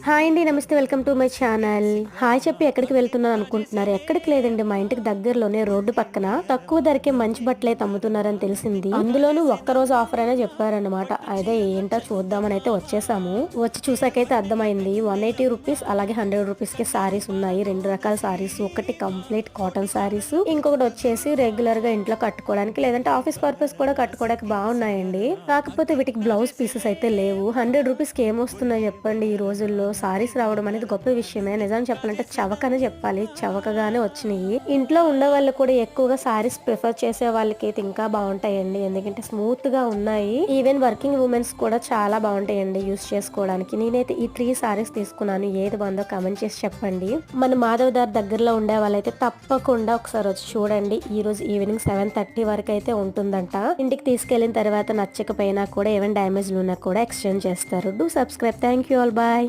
Hi అండి, నమస్తే, welcome to my channel. Hi చెప్పి ఎక్కడికి వెళ్తున్నాను అనుకుంటున్నారు? ఎక్కడికి లేదండి, మా ఇంటికి దగ్గరలోనే రోడ్డు పక్కన తక్కువ ధరకే మంచి బట్టలు అయితే అమ్ముతున్నారని తెలిసింది. అందులోనూ ఒక్కరోజు ఆఫర్ అయినా చెప్పారనమాట. అదే ఏంటో చూద్దామని అయితే వచ్చేసాము. వచ్చి చూసాకైతే అర్థమైంది. 180 రూపీస్ అలాగే 100 రూపీస్ కి సారీస్ ఉన్నాయి. రెండు రకాల సారీస్, ఒకటి కంప్లీట్ కాటన్ సారీస్, ఇంకొకటి వచ్చేసి రెగ్యులర్ గా ఇంట్లో కట్టుకోవడానికి లేదంటే ఆఫీస్ పర్పస్ కూడా కట్టుకోవడానికి బాగున్నాయండి. కాకపోతే వీటికి బ్లౌజ్ పీసెస్ అయితే లేవు. 100 రూపీస్ కి ఏమొస్తున్నాయి చెప్పండి? ఈ రోజుల్లో సారీస్ రావడం అనేది గొప్ప విషయమే. నిజం చెప్పాలంటే చవకనే చెప్పాలి, చవకగానే వచ్చినాయి. ఇంట్లో ఉండే వాళ్ళు కూడా ఎక్కువగా సారీస్ ప్రిఫర్ చేసే వాళ్ళకి అయితే ఇంకా బాగుంటాయండి, ఎందుకంటే స్మూత్ గా ఉన్నాయి. ఈవెన్ వర్కింగ్ ఉమెన్స్ కూడా చాలా బాగుంటాయండి యూస్ చేసుకోవడానికి. నేనైతే ఈ 3 సారీస్ తీసుకున్నాను. ఏది బాగుందో కమెంట్ చేసి చెప్పండి. మన మాధవ్ దార్ దగ్గరలో ఉండే వాళ్ళైతే తప్పకుండా ఒకసారి వచ్చి చూడండి. ఈ రోజు ఈవినింగ్ 7:30 వరకు అయితే ఉంటుందంట. ఇంటికి తీసుకెళ్లిన తర్వాత నచ్చకపోయినా కూడా ఏమైనా డ్యామేజ్ ఉన్నా కూడా ఎక్స్చేంజ్ చేస్తారు. Do subscribe. Thank you all. Bye.